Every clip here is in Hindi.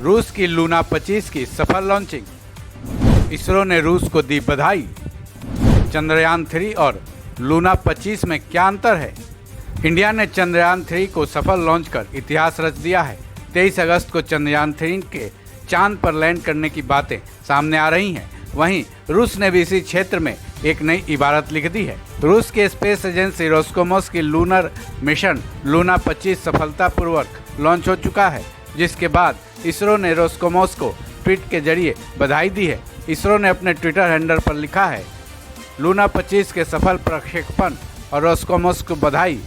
रूस की लूना 25 की सफल लॉन्चिंग। इसरो ने रूस को दी बधाई। चंद्रयान 3 और लूना 25 में क्या अंतर है? इंडिया ने चंद्रयान 3 को सफल लॉन्च कर इतिहास रच दिया है। 23 अगस्त को चंद्रयान 3 के चांद पर लैंड करने की बातें सामने आ रही हैं। वहीं रूस ने भी इसी क्षेत्र में एक नई इबारत लिख दी है। रूस के स्पेस एजेंसी रोस्कोमोस की लूनर मिशन लूना 25 सफलतापूर्वक लॉन्च हो चुका है, जिसके बाद इसरो ने रोस्कोमोस को ट्वीट के जरिए बधाई दी है। इसरो ने अपने ट्विटर हैंडल पर लिखा है, लूना 25 के सफल प्रक्षेपण और रोस्कोमोस को बधाई।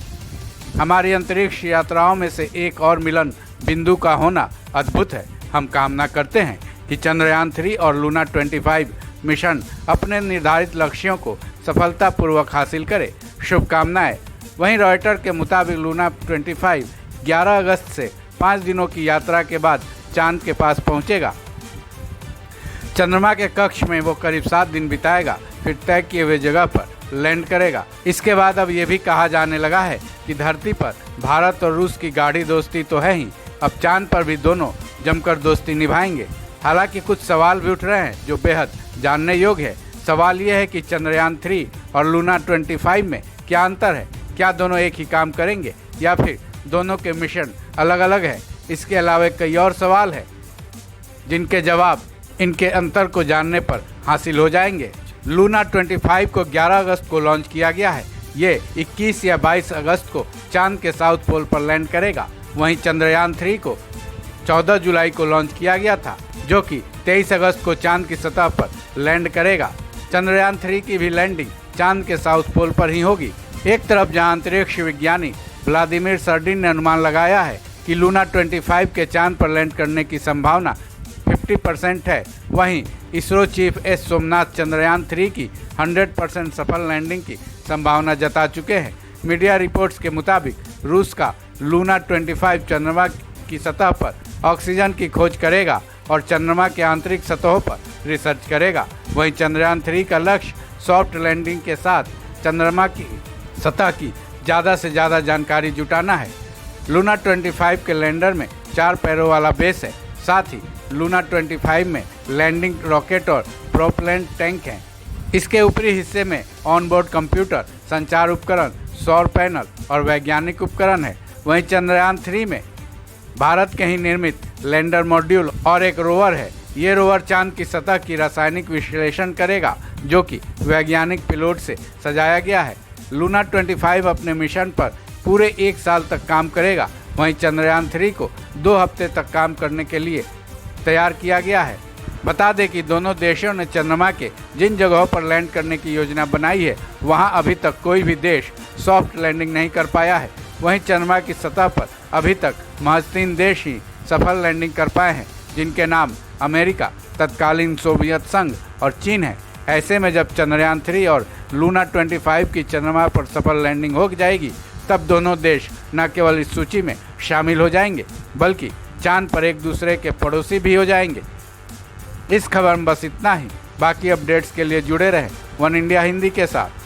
हमारी अंतरिक्ष यात्राओं में से एक और मिलन बिंदु का होना अद्भुत है। हम कामना करते हैं कि चंद्रयान 3 और लूना 25 मिशन अपने निर्धारित लक्ष्यों को सफलतापूर्वक हासिल करे। शुभकामनाएं। वहीं रॉयटर के मुताबिक लूना 25 11 अगस्त से 5 दिनों की यात्रा के बाद चांद के पास पहुंचेगा। चंद्रमा के कक्ष में वो करीब 7 दिन बिताएगा, फिर तय किए हुए जगह पर लैंड करेगा। इसके बाद अब ये भी कहा जाने लगा है कि धरती पर भारत और रूस की गाढ़ी दोस्ती तो है ही, अब चांद पर भी दोनों जमकर दोस्ती निभाएंगे। हालांकि कुछ सवाल भी उठ रहे हैं जो बेहद जानने योग्य है। सवाल ये है कि चंद्रयान 3 और लूना 25 में क्या अंतर है? क्या दोनों एक ही काम करेंगे या फिर दोनों के मिशन अलग अलग है? इसके अलावा कई और सवाल हैं जिनके जवाब इनके अंतर को जानने पर हासिल हो जाएंगे। लूना 25 को 11 अगस्त को लॉन्च किया गया है। ये 21 या 22 अगस्त को चांद के साउथ पोल पर लैंड करेगा। वहीं चंद्रयान 3 को 14 जुलाई को लॉन्च किया गया था, जो कि 23 अगस्त को चांद की सतह पर लैंड करेगा। चंद्रयान 3 की भी लैंडिंग चांद के साउथ पोल पर ही होगी। एक तरफ जहां अंतरिक्ष विज्ञानी व्लादिमीर सर्डिन ने अनुमान लगाया है कि लूना 25 के चांद पर लैंड करने की संभावना 50% है, वहीं इसरो चीफ एस सोमनाथ चंद्रयान 3 की 100% सफल लैंडिंग की संभावना जता चुके हैं। मीडिया रिपोर्ट्स के मुताबिक रूस का लूना 25 चंद्रमा की सतह पर ऑक्सीजन की खोज करेगा और चंद्रमा के आंतरिक सतहों पर रिसर्च करेगा। वहीं चंद्रयान 3 का लक्ष्य सॉफ्ट लैंडिंग के साथ चंद्रमा की सतह की ज़्यादा से ज़्यादा जानकारी जुटाना है। लूना 25 के लैंडर में 4 पैरों वाला बेस है। साथ ही लूना 25 में लैंडिंग रॉकेट और प्रोपेलेंट टैंक हैं। इसके ऊपरी हिस्से में ऑनबोर्ड कंप्यूटर, संचार उपकरण, सौर पैनल और वैज्ञानिक उपकरण है। वहीं चंद्रयान 3 में भारत के ही निर्मित लैंडर मॉड्यूल और एक रोवर है। ये रोवर चांद की सतह की रासायनिक विश्लेषण करेगा, जो कि वैज्ञानिक पिलोट से सजाया गया है। लूना 25 अपने मिशन पर पूरे 1 साल तक काम करेगा। वहीं चंद्रयान 3 को 2 हफ्ते तक काम करने के लिए तैयार किया गया है। बता दें कि दोनों देशों ने चंद्रमा के जिन जगहों पर लैंड करने की योजना बनाई है, वहां अभी तक कोई भी देश सॉफ्ट लैंडिंग नहीं कर पाया है। वहीं चंद्रमा की सतह पर अभी तक महज 3 देश ही सफल लैंडिंग कर पाए हैं, जिनके नाम अमेरिका, तत्कालीन सोवियत संघ और चीन है। ऐसे में जब चंद्रयान 3 और लूना 25 की चंद्रमा पर सफल लैंडिंग हो जाएगी, तब दोनों देश न केवल इस सूची में शामिल हो जाएंगे, बल्कि चांद पर एक दूसरे के पड़ोसी भी हो जाएंगे। इस खबर में बस इतना ही। बाकी अपडेट्स के लिए जुड़े रहें वन इंडिया हिंदी के साथ।